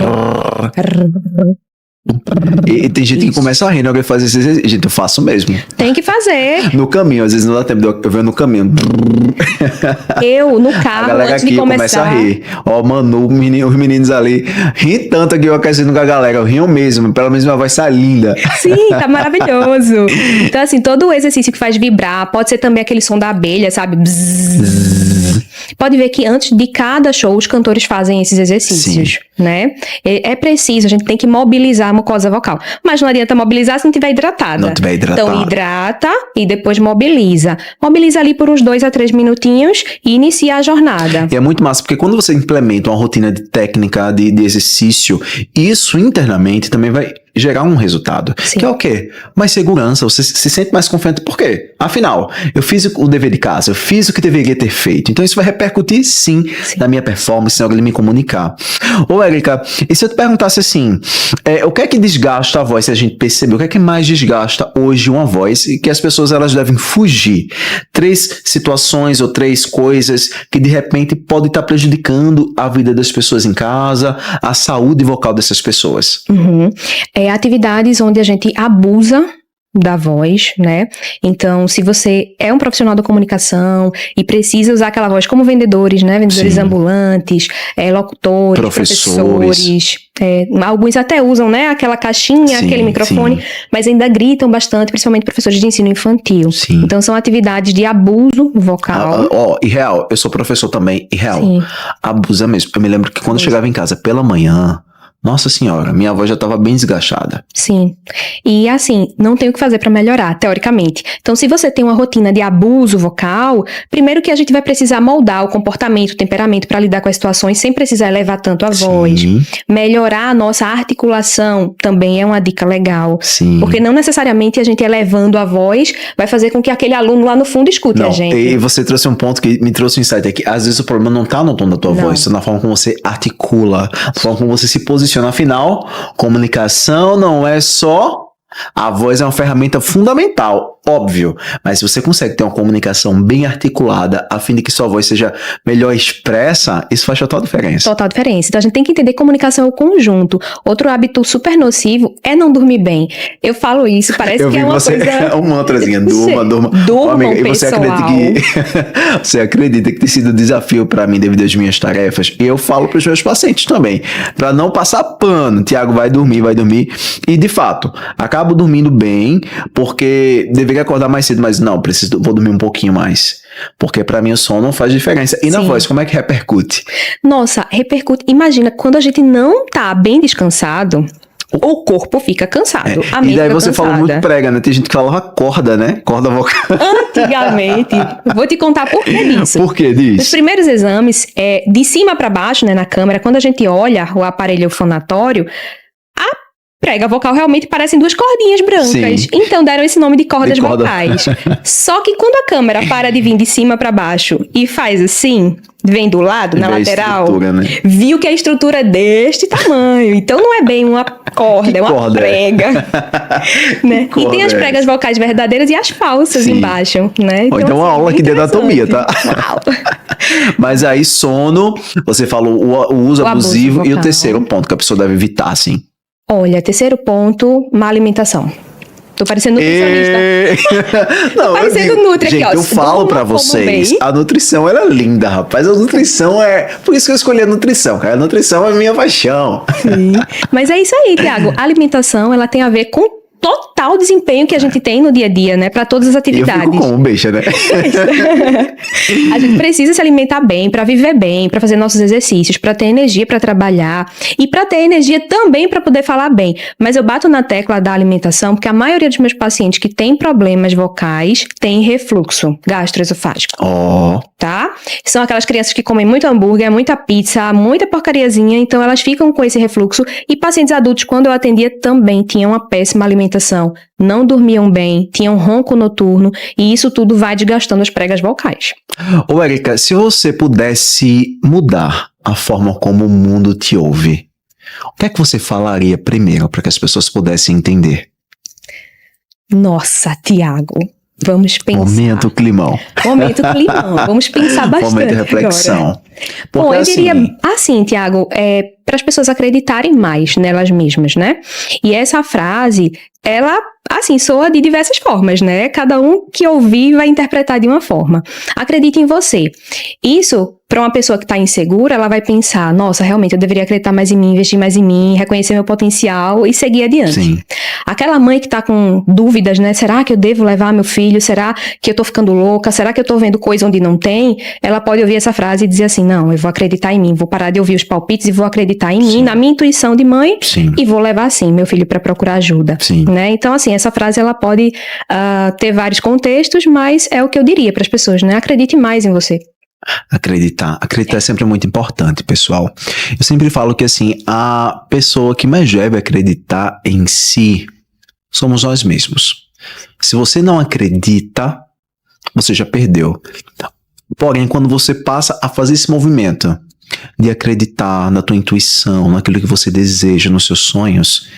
E tem gente que começa a rir, né? Alguém faz esse exercício. Gente, eu faço mesmo.
Tem que fazer.
No caminho, às vezes não dá tempo, eu venho no caminho.
Eu, no
A
carro,
galera
antes de
aqui começa a
começar...
rir. Ó, Manu, os meninos ali, riem tanto aqui, eu aquecendo com a galera. Eu rio mesmo, pelo menos minha voz tá linda.
Sim, tá maravilhoso. Então, assim, todo exercício que faz vibrar, pode ser também aquele som da abelha, sabe? Bzzz. Pode ver que antes de cada show, os cantores fazem esses exercícios, né? É preciso, a gente tem que mobilizar a mucosa vocal. Mas não adianta mobilizar se não estiver hidratada.
Não tiver hidratada.
Então, hidrata e depois mobiliza. Mobiliza ali por uns 2 a 3 minutinhos e inicia a jornada.
E é muito massa, porque quando você implementa uma rotina de técnica, de exercício, isso internamente também vai gerar um resultado.
Sim.
Que é o quê? Mais segurança, você se sente mais confiante. Por quê? Afinal, eu fiz o dever de casa, eu fiz o que deveria ter feito. Então isso vai repercutir, sim. Na minha performance, na hora de me comunicar. Ô, Érica, e se eu te perguntasse assim, o que é que desgasta a voz, se a gente perceber, o que é que mais desgasta hoje uma voz e que as pessoas elas devem fugir? 3 situações ou 3 coisas que de repente podem estar prejudicando a vida das pessoas em casa, a saúde vocal dessas pessoas.
Uhum. Atividades onde a gente abusa da voz, né? Então, se você é um profissional da comunicação e precisa usar aquela voz como vendedores, né? Vendedores
Sim.
ambulantes, locutores, professores. Alguns até usam, né? Aquela caixinha,
Sim,
aquele microfone,
sim.
mas ainda gritam bastante, principalmente professores de ensino infantil.
Sim.
Então, são atividades de abuso vocal.
E real, eu sou professor também, e real,
Sim.
abusa mesmo. Eu me lembro que quando eu chegava em casa pela manhã, nossa senhora, minha voz já estava bem desgastada.
Sim. E assim, não tem o que fazer para melhorar, teoricamente. Então, se você tem uma rotina de abuso vocal, primeiro que a gente vai precisar moldar o comportamento, o temperamento para lidar com as situações sem precisar elevar tanto a voz.
Sim.
Melhorar a nossa articulação também é uma dica legal.
Sim.
Porque não necessariamente a gente elevando a voz vai fazer com que aquele aluno lá no fundo escute a gente.
E você trouxe um ponto que me trouxe um insight aqui. Às vezes o problema não tá no tom da tua voz, tá na forma como você articula, na forma como você se posiciona. Afinal, comunicação não é só... A voz é uma ferramenta fundamental, óbvio, mas se você consegue ter uma comunicação bem articulada, a fim de que sua voz seja melhor expressa, isso faz total diferença.
Total diferença. Então a gente tem que entender que comunicação é o conjunto. Outro hábito super nocivo é não dormir bem. Eu falo isso, parece que é uma coisa...
É um mantrazinho, durma.
Durma,
amiga, e
pessoal.
você acredita que tem sido um desafio pra mim devido às minhas tarefas? E eu falo pros meus pacientes também, pra não passar pano. Tiago vai dormir. E de fato, acabo dormindo bem, porque deveria acordar mais cedo, mas não, vou dormir um pouquinho mais. Porque pra mim o sono faz diferença. E na
Sim.
voz, como é que repercute?
Nossa, repercute. Imagina, quando a gente não tá bem descansado, o corpo fica cansado. A mente
E daí
fica
você
cansada.
fala muito prega, né? Tem gente que fala corda, né? Corda vocal.
Antigamente, vou te contar por que disso.
Por que
Nos
disso?
primeiros exames, de cima para baixo, né, na câmera, quando a gente olha o aparelho fonatório, a prega vocal realmente parecem 2 cordinhas brancas.
Sim.
Então deram esse nome de cordas
De corda.
vocais. Só que quando a câmera para de vir de cima para baixo e faz assim, vem do lado, na
Vê a
lateral,
estrutura, né?
viu que a estrutura é deste tamanho. Então não é bem uma corda,
Que
é uma
corda é?
prega. Né?
Que
E tem as
corda é
pregas vocais verdadeiras e as falsas
Sim.
embaixo, né?
Ou então uma
assim,
aula
bem
aqui de anatomia, tá?
interessante. Uau.
Mas aí sono, você falou o uso
O abuso
abusivo e o
vocal.
terceiro ponto que a pessoa deve evitar, assim.
Olha, terceiro ponto, má alimentação. Tô parecendo nutricionista.
Não,
parecendo nutri aqui,
gente,
ó.
eu falo pra
Como
vocês,
bem.
a nutrição ela é linda, rapaz. A nutrição por isso que eu escolhi a nutrição, cara. A nutrição é minha paixão.
Sim. Mas é isso aí, Tiago. A alimentação, ela tem a ver com total o desempenho que a gente tem no dia a dia, né? Para todas as atividades.
Eu fico como beixa, né?
A gente precisa se alimentar bem, para viver bem, para fazer nossos exercícios, para ter energia para trabalhar e para ter energia também para poder falar bem. Mas eu bato na tecla da alimentação porque a maioria dos meus pacientes que têm problemas vocais tem refluxo gastroesofágico. Tá? São aquelas crianças que comem muito hambúrguer, muita pizza, muita porcariazinha, então elas ficam com esse refluxo. E pacientes adultos, quando eu atendia, também tinham uma péssima alimentação, não dormiam bem, tinham ronco noturno, e isso tudo vai desgastando as pregas vocais.
Ô, Érica, se você pudesse mudar a forma como o mundo te ouve, o que é que você falaria primeiro para que as pessoas pudessem entender?
Nossa, Tiago, vamos pensar.
Momento climão.
Vamos pensar bastante.
Momento de reflexão.
Bom, eu diria assim, Tiago, para as pessoas acreditarem mais nelas mesmas, né? E essa frase, ela, assim, soa de diversas formas, né? Cada um que ouvir vai interpretar de uma forma. Acredite em você. Isso, para uma pessoa que está insegura, ela vai pensar, nossa, realmente eu deveria acreditar mais em mim, investir mais em mim, reconhecer meu potencial e seguir adiante.
Sim.
Aquela mãe que está com dúvidas, né? Será que eu devo levar meu filho? Será que eu tô ficando louca? Será que eu tô vendo coisa onde não tem? Ela pode ouvir essa frase e dizer assim, não, eu vou acreditar em mim, vou parar de ouvir os palpites e vou acreditar em mim, na minha intuição de mãe.
Sim.
E vou levar, sim, meu filho para procurar ajuda.
Sim.
Né? Então, assim, essa frase, ela pode ter vários contextos, mas é o que eu diria para as pessoas, né? Acredite mais em você.
Acreditar é sempre muito importante, pessoal. Eu sempre falo que, assim, a pessoa que mais deve acreditar em si somos nós mesmos. Se você não acredita, você já perdeu. Porém, quando você passa a fazer esse movimento de acreditar na tua intuição, naquilo que você deseja, nos seus sonhos,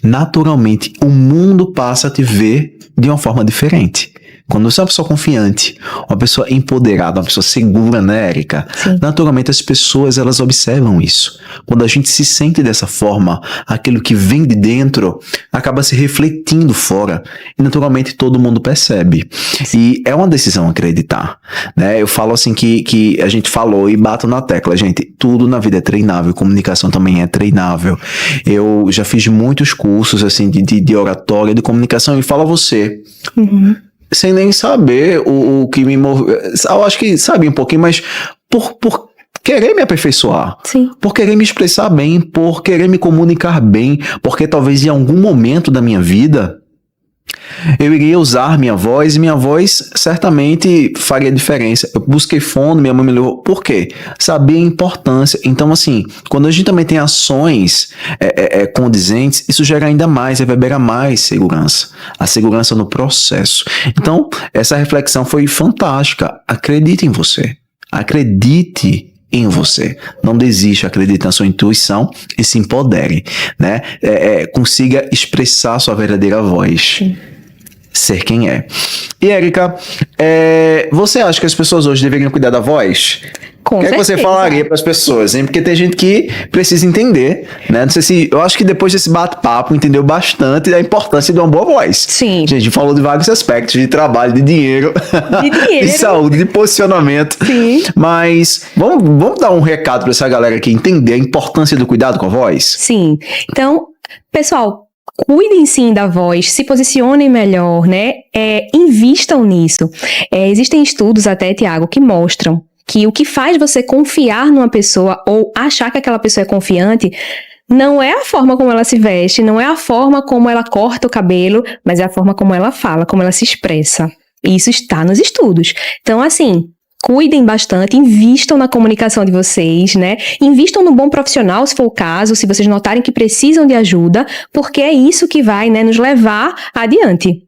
naturalmente o mundo passa a te ver de uma forma diferente. Quando você é uma pessoa confiante, uma pessoa empoderada, uma pessoa segura, né, Érica?
Sim.
Naturalmente as pessoas, elas observam isso. Quando a gente se sente dessa forma, aquilo que vem de dentro acaba se refletindo fora. E naturalmente todo mundo percebe. E é uma decisão acreditar, né? Eu falo assim que a gente falou e bato na tecla, gente, tudo na vida é treinável, comunicação também é treinável. Eu já fiz muitos cursos assim de oratória, de comunicação, e falo a você... Sem nem saber o que me moveu. Eu acho que sabe um pouquinho, mas por querer me aperfeiçoar.
Sim.
Por querer me expressar bem, por querer me comunicar bem, porque talvez em algum momento da minha vida eu iria usar minha voz e minha voz certamente faria diferença. Eu busquei fono, minha mãe me levou. Por quê? Sabia a importância. Então, assim, quando a gente também tem ações condizentes, isso gera ainda mais, reverbera mais segurança. A segurança no processo. Então, essa reflexão foi fantástica. Acredite em você. Acredite em você. Não desista, acredite na sua intuição e se empodere, né? Consiga expressar a sua verdadeira voz.
Sim.
Ser quem é. E, Érica, você acha que as pessoas hoje deveriam cuidar da voz?
Com
o que é que você falaria para as pessoas, hein? Porque tem gente que precisa entender, né? Não sei se... Eu acho que depois desse bate-papo entendeu bastante da importância de uma boa voz.
Sim.
Gente, a gente falou de vários aspectos, de trabalho, de dinheiro, de saúde, de posicionamento.
Sim.
Mas vamos dar um recado para essa galera aqui entender a importância do cuidado com a voz?
Sim. Então, pessoal, cuidem sim da voz, se posicionem melhor, né? Invistam nisso. Existem estudos até, Tiago, que mostram que o que faz você confiar numa pessoa ou achar que aquela pessoa é confiante não é a forma como ela se veste, não é a forma como ela corta o cabelo, mas é a forma como ela fala, como ela se expressa. Isso está nos estudos. Então, assim, cuidem bastante, invistam na comunicação de vocês, né? Invistam no bom profissional, se for o caso, se vocês notarem que precisam de ajuda, porque é isso que vai, né, nos levar adiante.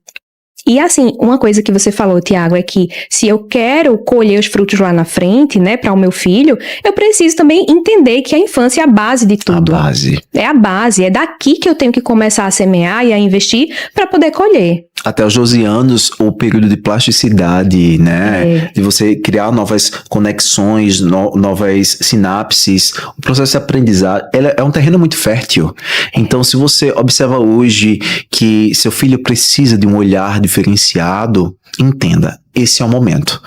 E assim, uma coisa que você falou, Tiago, é que se eu quero colher os frutos lá na frente, né, para o meu filho, eu preciso também entender que a infância é a base de tudo.
A base.
É a base, é daqui que eu tenho que começar a semear e a investir para poder colher.
Até os 12 anos, o período de plasticidade, né? De você criar novas conexões, novas sinapses. O processo de aprendizado é um terreno muito fértil. Então, se você observa hoje que seu filho precisa de um olhar diferenciado, entenda, esse é o momento.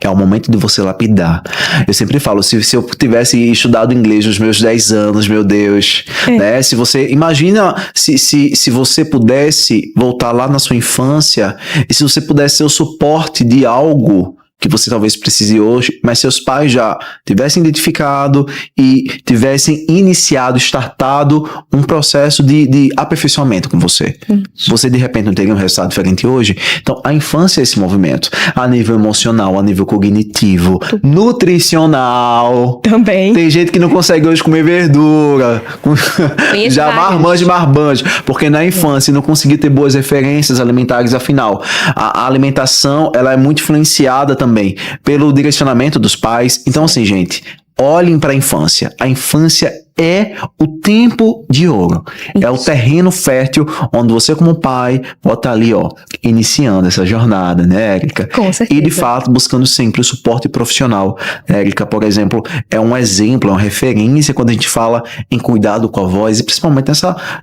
É o momento de você lapidar. Eu sempre falo, se eu tivesse estudado inglês nos meus 10 anos, meu Deus, né? Se você, imagina se você pudesse voltar lá na sua infância e se você pudesse ser o suporte de algo que você talvez precise hoje, mas seus pais já tivessem identificado e tivessem iniciado, startado um processo de aperfeiçoamento com você. Você, de repente, não teria um resultado diferente hoje? Então, a infância é esse movimento. A nível emocional, a nível cognitivo, nutricional.
Também.
Tem gente que não consegue hoje comer verdura. Já marmanjo. Porque na infância não conseguiu ter boas referências alimentares, afinal. A alimentação, ela é muito influenciada também pelo direcionamento dos pais. Então, assim, gente, olhem para a infância. A infância é o tempo de ouro. Isso. É o terreno fértil onde você, como pai, pode estar ali, iniciando essa jornada, né, Érica?
Com certeza.
E, de fato, buscando sempre o suporte profissional. Érica, por exemplo, é um exemplo, é uma referência quando a gente fala em cuidado com a voz, e principalmente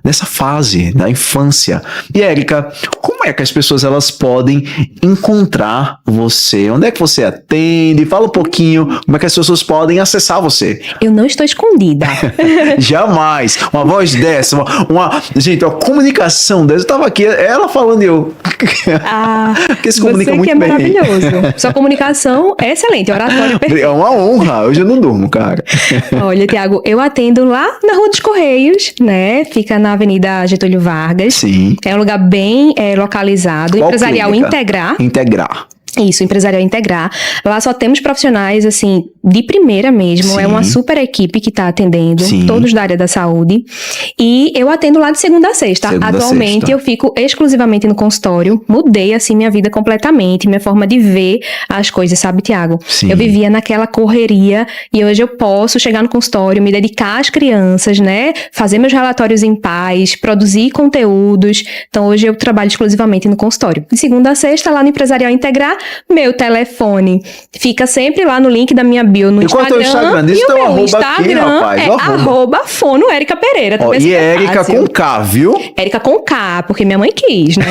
nessa fase da infância. E, Érica, como é que as pessoas elas podem encontrar você? Onde é que você atende? Fala um pouquinho como é que as pessoas podem acessar você.
Eu não estou escondida.
Jamais. Uma voz dessa, gente, a comunicação dessa, eu tava aqui, ela falando e eu.
Que
se comunica
você
muito
que é
bem.
Maravilhoso. Sua comunicação é excelente, oratório perfeito.
É uma honra. Hoje eu não durmo, cara.
Olha, Tiago, eu atendo lá na Rua dos Correios, né? Fica na Avenida Getúlio Vargas.
Sim.
É um lugar bem localizado.
Qual
Empresarial
clínica? Integrar.
Isso, Empresarial Integrar. Lá só temos profissionais, assim, de primeira mesmo.
Sim.
É uma super equipe que está atendendo,
Sim.
todos da área da saúde. E eu atendo lá de segunda a sexta. Atualmente eu fico exclusivamente no consultório. Mudei, assim, minha vida completamente, minha forma de ver as coisas, sabe, Tiago?
Sim.
Eu vivia naquela correria e hoje eu posso chegar no consultório, me dedicar às crianças, né? Fazer meus relatórios em paz, produzir conteúdos. Então hoje eu trabalho exclusivamente no consultório. De segunda a sexta, lá no Empresarial Integrar, meu telefone fica sempre lá no link da minha bio no Instagram.
E qual é o Instagram? Diz
e o
teu
meu
arroba
Instagram
aqui, rapaz.
é @fono Érica Pereira.
E Érica com K, viu?
Érica com K, porque minha mãe quis, né?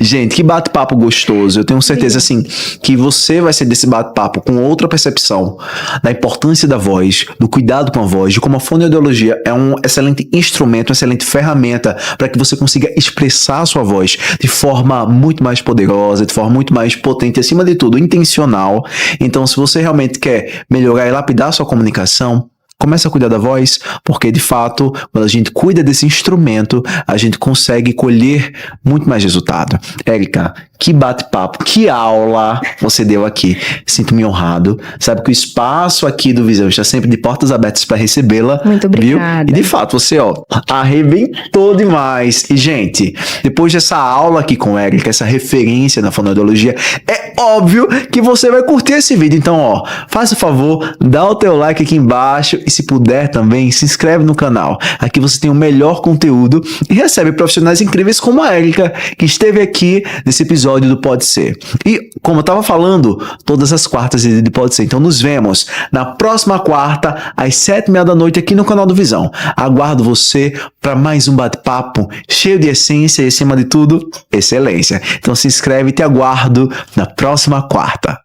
Gente, que bate-papo gostoso. Eu tenho certeza, assim, que você vai ser desse bate-papo com outra percepção da importância da voz, do cuidado com a voz, de como a fonoaudiologia é um excelente instrumento, uma excelente ferramenta para que você consiga expressar a sua voz de forma muito mais poderosa, de forma muito mais potente, acima de tudo, intencional. Então, se você realmente quer melhorar e lapidar a sua comunicação, comece a cuidar da voz, porque de fato, quando a gente cuida desse instrumento, a gente consegue colher muito mais resultado. Érica, que bate-papo, que aula você deu aqui. Sinto-me honrado. Sabe que o espaço aqui do Visão está sempre de portas abertas para recebê-la.
Muito obrigada.
Viu? E de fato, você, arrebentou demais. E, gente, depois dessa aula aqui com Érica, essa referência na fonoaudiologia, é óbvio que você vai curtir esse vídeo. Então, faça o favor, dá o teu like aqui embaixo e, se puder também, se inscreve no canal. Aqui você tem o melhor conteúdo e recebe profissionais incríveis como a Érica, que esteve aqui nesse episódio do Pode Ser. E, como eu estava falando, todas as quartas de Pode Ser. Então, nos vemos na próxima quarta, às 7h30 da noite, aqui no canal do Visão. Aguardo você para mais um bate-papo cheio de essência e, acima de tudo, excelência. Então, se inscreve e te aguardo na próxima quarta.